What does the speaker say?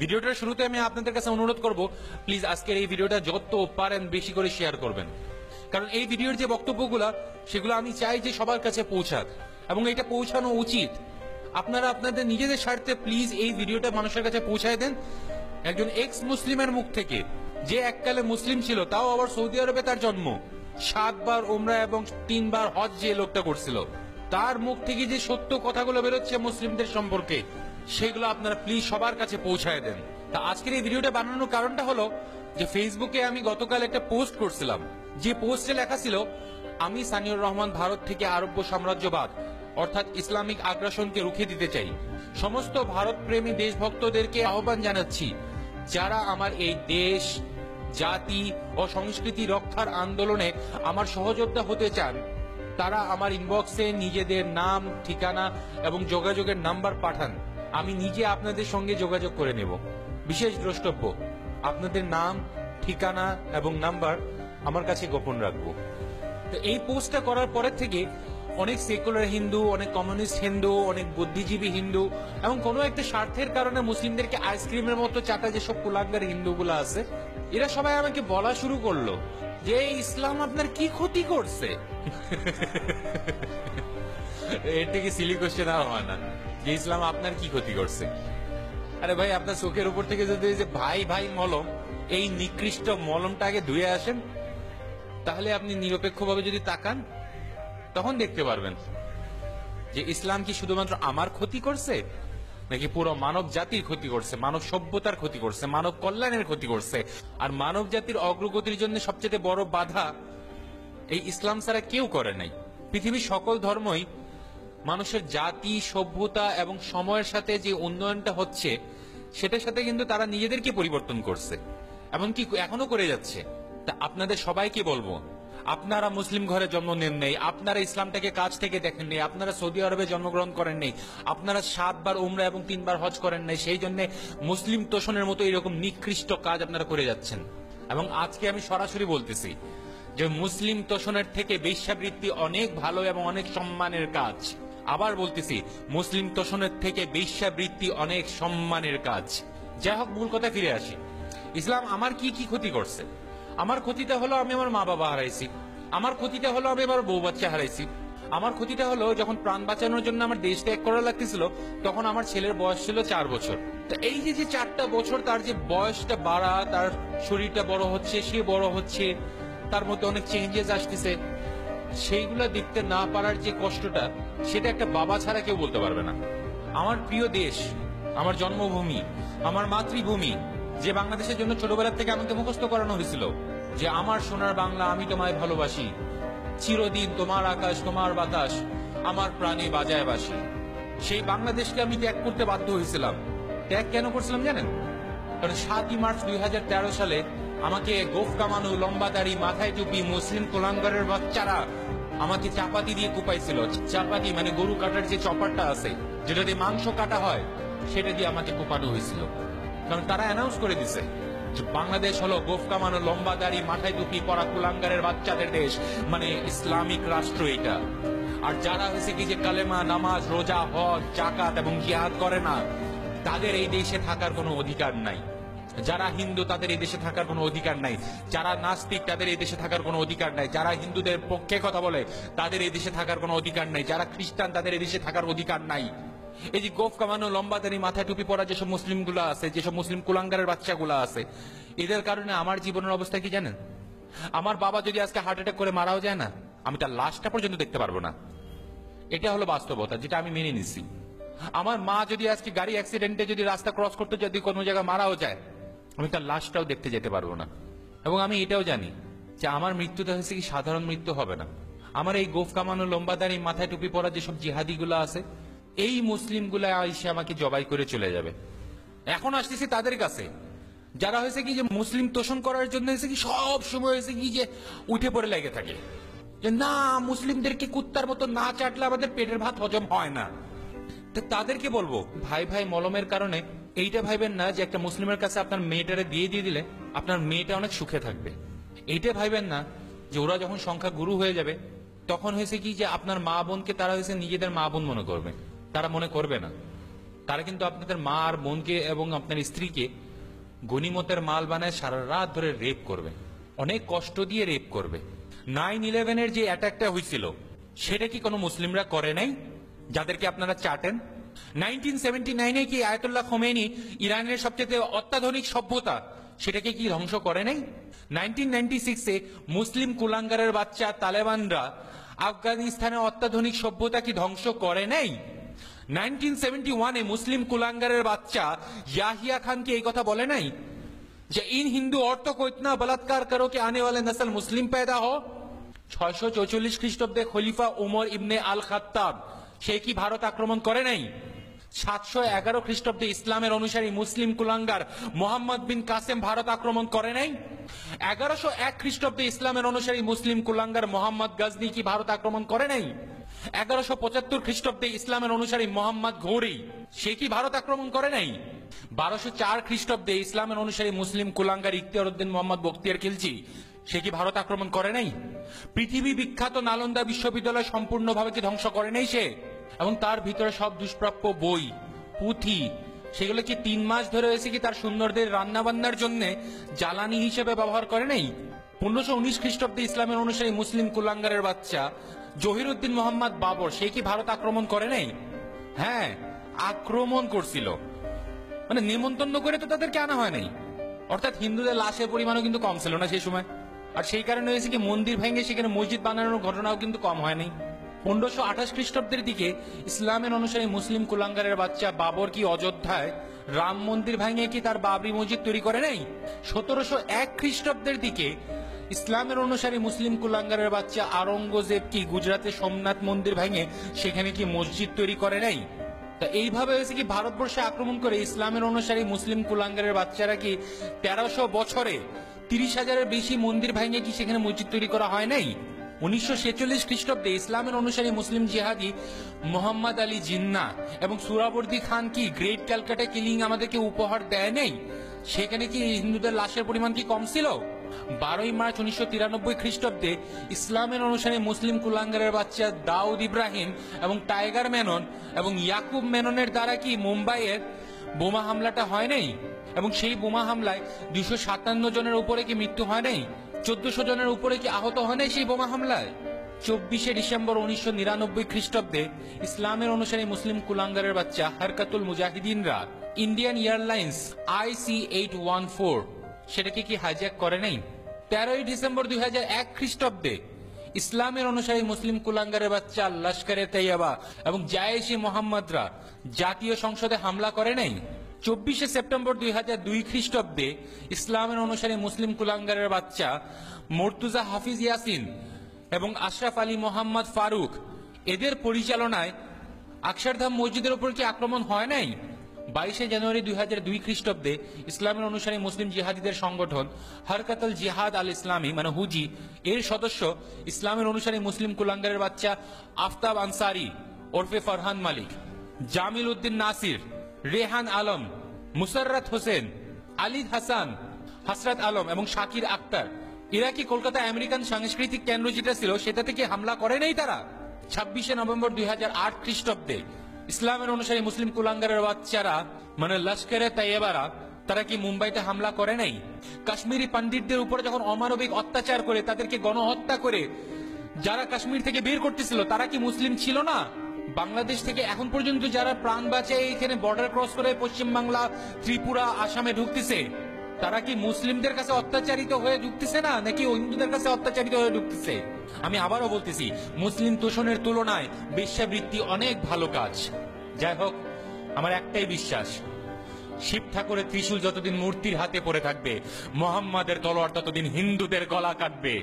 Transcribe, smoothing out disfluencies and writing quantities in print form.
ভিডিওটার শুরুতে আমি আপনাদের কাছে অনুরোধ করব, প্লিজ আজকের এই ভিডিওটা যত পারেন বেশি করে শেয়ার করবেন, কারণ এই ভিডিওর যে বক্তব্যগুলো সেগুলো আমি চাই যে সবার কাছে পৌঁছাক, এবং এটা পৌঁছানো উচিত। আপনারা আপনাদের নিজেদের স্বার্থে প্লিজ এই ভিডিওটা মানুষের কাছে পৌঁছায় দেন। একজন এক্স মুসলিমের মুখ থেকে, যে এককালে মুসলিম ছিল, তাও আবার সৌদি আরবে তার জন্ম, 7 বার উমরা এবং 3 বার হজ যে লোকটা করছিল, তার মুখ থেকে যে সত্য কথাগুলো বেরোচ্ছে মুসলিমদের সম্পর্কে, সেগুলো আপনারা প্লিজ সবার কাছে পৌঁছায় দেন। তা আজকের এই ভিডিওটা বানানোর কারণটা হলো যে ফেসবুকে আমি গতকাল একটা পোস্ট করছিলাম, যে পোস্টে লেখা ছিল, আমি সানিউর রহমান ভারত থেকে আরব্য সাম্রাজ্যবাদ অর্থাৎ ইসলামিক আগ্রাসনকে রুখে দিতে চাই। সমস্ত ভারত প্রেমী দেশভক্তদেরকে আহ্বান জানাচ্ছি, যারা আমার এই দেশ, জাতি ও সংস্কৃতি রক্ষার আন্দোলনে আমার সহযোদ্ধা হতে চান, তারা আমার ইনবক্সে নিজেদের নাম, ঠিকানা এবং যোগাযোগের নাম্বার পাঠান। আমি নিজে আপনাদের সঙ্গে যোগাযোগ করে নেব। বিশেষ দ্রষ্টব্য, আপনাদের নাম, ঠিকানা এবং নাম্বার আমার কাছে গোপন রাখবো। তো এই পোস্টটা করার পরের থেকে অনেক সেকুলার হিন্দু, অনেক কমিউনিস্ট হিন্দু, অনেক বুদ্ধিজীবী হিন্দু এবং কোনো একটা স্বার্থের কারণে মুসলিমদেরকে আইসক্রিমের মতো চাটা যেসব কুলাঙ্গার হিন্দুগুলো আছে, এরা সবাই আমাকে বলা শুরু করলো যে ইসলাম আপনার কি ক্ষতি করছে। এর থেকে সিলি কোশ্চেন আর হয় না যে ইসলাম আপনার কি ক্ষতি করছে। আরে ভাই, আপনার চোখের উপর থেকে যদি যে ভাই ভাই মলম, এই নিকৃষ্ট মলমটা আগে ধুয়ে আসেন, তাহলে আপনি নিরপেক্ষভাবে যদি তাকান, তখন দেখতে পারবেন যে ইসলাম কি শুধুমাত্র আমার ক্ষতি করছে, নাকি পুরো মানব জাতির ক্ষতি করছে, মানব সভ্যতার ক্ষতি করছে, মানব কল্যাণের ক্ষতি করছে। আর মানব জাতির অগ্রগতির জন্য সবচেয়ে বড় বাধা এই ইসলাম ছাড়া কেউ করে নাই। পৃথিবীর সকল ধর্মই মানুষের জাতি, সভ্যতা এবং সময়ের সাথে যে উন্নয়নটা হচ্ছে, সেটার সাথে কিন্তু তারা নিজেদেরকে পরিবর্তন করছে, এমনকি এখনো করে যাচ্ছে। তা আপনাদের সবাইকে বলবো, আপনারা মুসলিম ঘরে জন্ম নেন নেই, আপনারা ইসলামটাকে কাছ থেকে দেখেন নেই, আপনারা সৌদি আরবে জন্মগ্রহণ করেন নেই, আপনারা 7 বার উমরা এবং 3 বার হজ করেন নাই, সেই জন্য মুসলিম তোষণের মতো এরকম নিকৃষ্ট কাজ আপনারা করে যাচ্ছেন। এবং আজকে আমি সরাসরি বলতেছি যে মুসলিম তোষণের থেকে বেশ্যাবৃত্তি অনেক ভালো এবং অনেক সম্মানের কাজ। আবার বলতেছি, মুসলিম তোষণের থেকে বেশ্যাবৃত্তি অনেক সম্মানের কাজ। যাই হোক, মূল কথা ফিরে আসি। ইসলাম আমার কি কি ক্ষতি করছে? আমার ক্ষতিটা হলো আমি আমার মা বাবা হারাইছি, আমার ক্ষতিটা হলো আমি আমার বউ বাচ্চা হারাইছি, আমার ক্ষতিটা হলো যখন প্রাণ বাঁচানোর জন্য আমার দেশ ত্যাগ করা লাগতেছিল, তখন আমার ছেলের বয়স ছিল 4 বছর। তো এই যে 4টা বছর তার যে বয়সটা বাড়া, তার শরীরটা বড় হচ্ছে, সে বড় হচ্ছে, তার মধ্যে অনেক চেঞ্জেস আসতেছে, সেইগুলো দেখতে না পারার যে কষ্টটা, সেটা একটা বাবা ছাড়া কেউ বলতে পারবে না। আমার প্রিয় দেশ, আমার জন্মভূমি, আমার মাতৃভূমি, যে বাংলাদেশের জন্য ছোটবেলা থেকে আমাকে মুখস্থ করানো হয়েছিল যে আমার সোনার বাংলা, আমি তোমায় ভালোবাসি, চিরদিন তোমার আকাশ তোমার বাতাস, আমার প্রাণে বাজায় বাসি। সেই বাংলাদেশকে আমি ত্যাগ করতে বাধ্য হয়েছিলাম। ত্যাগ কেন করছিলাম জানেন? কারণ 7ই মার্চ 2013 সালে আমাকে গোফ কামানো, লম্বা দাড়ি, মাথায় টুপি মুসলিম কুলাঙ্গারের বাচ্চারা আমাকে চাপাতি দিয়ে কুপাইছিল। চাপাতি মানে গরু কাটার যে চপারটা আছে, যেটা দিয়ে মাংস কাটা হয়, সেটা দিয়ে আমাকে কুপানো হয়েছিল। কারণ তারা অ্যানাউন্স করে দিছে যে বাংলাদেশ হলো গোফ কামানো, লম্বা দাড়ি, মাথায় টুপি পরা কুলাঙ্গারের বাচ্চাদের দেশ, মানে ইসলামিক রাষ্ট্র এটা। আর যারা হয়েছে কি যে কালেমা, নামাজ, রোজা, হজ, জাকাত এবং জিহাদ করে না, তাদের এই দেশে থাকার কোনো অধিকার নাই। যারা হিন্দু, তাদের এই দেশে থাকার কোনো অধিকার নাই। যারা নাস্তিক, তাদের এই দেশে থাকার কোনো অধিকার নাই। যারা হিন্দুদের পক্ষে কথা বলে, তাদের এই দেশে থাকার কোনো অধিকার নাই। যারা খ্রিস্টান, তাদের এই দেশে থাকার অধিকার নাই। এই যে গোফ কামানো, লম্বা দাড়ি, মাথায় টুপি পরা যেসব মুসলিম গুলা আছে, যেসব মুসলিম কুলাঙ্গারের বাচ্চাগুলা আছে, এদের কারণে আমার জীবনের অবস্থা কি জানেন? আমার বাবা যদি আজকে হার্ট অ্যাটাক করে মারাও যায় না, আমি তার লাশটা পর্যন্ত দেখতে পারবো না। এটা হলো বাস্তবতা, যেটা আমি মেনে নিচ্ছি। আমার মা যদি আজকে গাড়ি অ্যাক্সিডেন্টে যদি রাস্তা ক্রস করতে যদি কোনো জায়গায় মারাও যায়, আমি তার লাশটাও দেখতে যেতে পারবো না। এবং আমি এটাও জানি যে আমার মৃত্যুটা হয়েছে কি সাধারণ মৃত্যু হবে না। আমার এই গোফ কামানো, লম্বা দাড়ি, মাথায় টুপি পরা যেসব জিহাদিগুলো আছে, এই মুসলিমগুলা এসে আমাকে জবাই করে চলে যাবে। এখন আসতেছি তাদের কাছে, যারা হয়েছে কি যে মুসলিম তোষণ করার জন্য হয়েছে কি সব সময় হয়েছে কি যে উঠে পড়ে লেগে থাকে যে না, মুসলিমদেরকে কুত্তার মতো না চাটলে আমাদের পেটের ভাত হজম হয় না। তো তাদেরকে বলবো, ভাই ভাই মলমের কারণে এইটা ভাইবেন না যে একটা মুসলিমের কাছে আপনার মেয়েটারে দিয়ে দিলে আপনার মেয়েটা অনেক সুখে থাকবে। এইটা ভাইবেন না যে ওরা যখন সংখ্যা গুরু হয়ে যাবে, তখন হয়েছে কি যে আপনার মা বোনকে তারা হয়েছে নিজেদের মা বোন মনে করবে। তারা মনে করবে না। তারা কিন্তু আপনাদের মা আর বোনকে এবং আপনার স্ত্রীকে গনিমতের মাল বানায় সারা রাত ধরে রেপ করবে, অনেক কষ্ট দিয়ে রেপ করবে। 9/11-এর যে অ্যাটাকটা হয়েছিল সেটা কি কোনো মুসলিমরা করে নাই, যাদেরকে আপনারা চাটেন? 1979-এ কি আয়াতুল্লাহ খোমেনি ইরানের সবচেয়ে অত্যাধুনিক সভ্যতা সেটাকে কি ধ্বংস করে নাই? 1996-এ মুসলিম কুলাঙ্গারের বাচ্চা তালেবানরা আফগানিস্তানের অত্যাধুনিক সভ্যতা কি ধ্বংস করে নাই? 1971-এ মুসলিম কুলাঙ্গারের বাচ্চা ইয়াহিয়া খান কি এই কথা বলে নাই যে ইন হিন্দু औरतों को इतना बलात्कार करो कि आने वाले नस्ल मुस्लिम पैदा हो? 644 খ্রিস্টাব্দে খলিফা উমর ইবনে আল খাত্তাব সে কি ভারত আক্রমণ করে নাই? 711 খ্রিস্টাব্দে ইসলামের অনুসারী মুসলিম কুলাঙ্গার মোহাম্মদ বিন কাসেম ভারত আক্রমণ করে নাই? 1101 খ্রিস্টাব্দে ইসলামের অনুসারী মুসলিম কুলাঙ্গার মোহাম্মদ গজনী কি ভারত আক্রমণ করে নাই? 1175 খ্রিস্টাব্দে ইসলামের অনুসারী মোহাম্মদ ঘোরি সে কি ভারত আক্রমণ করে নাই? 1204 খ্রিস্টাব্দে ইসলামের অনুসারী মুসলিম কুলাঙ্গার ইখতিয়ার উদ্দিন মোহাম্মদ বখতিয়ার খিলজি সে কি ভারত আক্রমণ করে নাই? পৃথিবী বিখ্যাত নালন্দা বিশ্ববিদ্যালয় সম্পূর্ণভাবে কি ধ্বংস করে নাই সে? এবং তার ভিতরে সব দুষ্প্রাপ্য বই পুঁথি সেগুলো কি 3 মাস ধরে হয়েছে কি তার সুন্দরদের রান্না বান্নার জন্য জ্বালানি হিসেবে ব্যবহার করে নাই? 1519 খ্রিস্টাব্দে ইসলামের অনুসারী মুসলিম কুলাঙ্গারের বাচ্চা জহিরুদ্দিন মোহাম্মদ বাবর সে কি ভারত আক্রমণ করে নাই? হ্যাঁ, আক্রমণ করছিল, মানে নিমন্ত্রণ করে তো তাদেরকে আনা হয় নাই। অর্থাৎ হিন্দুদের লাশের পরিমাণও কিন্তু কম ছিল না সেই সময়। আর সেই কারণে হয়েছে কি মন্দির ভেঙে সেখানে মসজিদ বানানোর ঘটনাও কিন্তু কম হয়নি। 1528 খ্রিস্টাব্দের দিকে ইসলামের অনুসারী মুসলিম কুলাঙ্গারের বাচ্চা বাবর কি অযোধ্যায় রাম মন্দির ভেঙে কি তার বাবরি মসজিদ তৈরি করে নাই? 1701 খ্রিস্টাব্দের দিকে ইসলামের অনুসারী মুসলিম কুলাঙ্গারের বাচ্চা আওরঙ্গজেব কি গুজরাতে সোমনাথ মন্দির ভেঙে সেখানে কি মসজিদ তৈরি করে নাই? তা এইভাবে হয়েছে কি ভারতবর্ষে আক্রমণ করে ইসলামের অনুসারী মুসলিম কুলাঙ্গারের বাচ্চারা কি 1300 বছরে 30,000-এর বেশি মন্দির ভেঙে কি সেখানে মসজিদ তৈরি করা হয় নাই? 1946 খ্রিস্টাব্দে ইসলামের অনুসারী মুসলিম জিহাদি মোহাম্মদ আলী জিন্না এবং সুরাবর্দী খান কি গ্রেট ক্যালকাটা কিলিং আমাদেরকে উপহার দেয় নাই? সেখানে কি হিন্দুদের লাশের পরিমাণ কি কম ছিল? 12 মার্চ 1993 খ্রিস্টাব্দে ইসলামের অনুসারী মুসলিম কুলাঙ্গারের বাচ্চা দাউদ ইব্রাহিম এবং টাইগার মেনন এবং ইয়াকুব মেননের দ্বারা কি মুম্বাইয়ের বোমা হামলাটা হয় নাই? এবং সেই বোমা হামলায় 257 জনের উপরে কি মৃত্যু হয় নাই? 1400 জনের উপরে কি আহত হয় নাই সেই বোমা হামলায়? 24 ডিসেম্বর 1999 খ্রিস্টাব্দে ইসলামের অনুসারী মুসলিম কুলাঙ্গারের বাচ্চা হরকাতুল মুজাহিদিনরা ইন্ডিয়ান এয়ারলাইন্স IC-814 সেটাকে কি হাইজ্যাক করে নাই? 13 ডিসেম্বর 2001 খ্রিস্টাব্দে ইসলামের অনুসারী মুসলিম কুলাঙ্গারের বাচ্চা লস্করে তৈয়বা এবং জায়েশে মোহাম্মদরা জাতীয় সংসদে হামলা করে নাই? 24 সেপ্টেম্বর 2002 খ্রিস্টাব্দে ইসলামের অনুসারী মুসলিম কুলাঙ্গারের বাচ্চা মুর্তুজা হাফিজ ইয়াসিন এবং আশরাফ আলী মোহাম্মদ ফারুক এদের পরিচালনায় আকসারধাম মসজিদের উপর কি আক্রমণ হয় নাই? 22 জানুয়ারি 2002 খ্রিস্টাব্দে ইসলামের অনুসারী মুসলিম জিহাদিদের সংগঠন হরকাতুল জিহাদ আল ইসলামী মানে হুজি এর সদস্য ইসলামের অনুসারী মুসলিম কুলাঙ্গারের বাচ্চা আফতাব আনসারি ওরফে ফরহান মালিক, জামিল উদ্দিন নাসির, রেহান আলম, মুসাররাত হোসেন, আলী হাসান, হাসরাত আলম এবং শাকির আক্তার এরা কি কলকাতা আমেরিকান সাংস্কৃতিক কেন্দ্র যেটা ছিল সেটা থেকে হামলা করে নাই তারা? 26 নভেম্বর 2008 খ্রিস্টাব্দে ইসলামের অনুসারী মুসলিম কুলাঙ্গারের বাচ্চারা মানে লস্করে তৈয়বারা তারা কি মুম্বাইতে হামলা করে নাই? কাশ্মীরি পণ্ডিতদের উপরে যখন অমানবিক অত্যাচার করে তাদেরকে গণহত্যা করে যারা কাশ্মীর থেকে বের করতেছিল তারা কি মুসলিম ছিল না? বাংলাদেশ থেকে এখন পর্যন্ত যারা প্রাণ বাঁচায় এখানে বর্ডার ক্রস করে পশ্চিমবাংলা, ত্রিপুরা, আসামে ঢুকতেছে তারা কি মুসলিমদের কাছে অত্যাচারিত হয়ে ঢুকতেছে না নাকি হিন্দুদের কাছে অত্যাচারিত হয়ে ঢুকতেছে? আমি আবারও বলতেছি, মুসলিম তোষণের তুলনায় বেশ্যাবৃত্তি অনেক ভালো কাজ। যাই হোক, আমার একটাই বিশ্বাস, শিব ঠাকুরের ত্রিশূল যতদিন মূর্তির হাতে পড়ে থাকবে, মোহাম্মদের তলোয়ার ততদিন হিন্দুদের গলা কাটবে।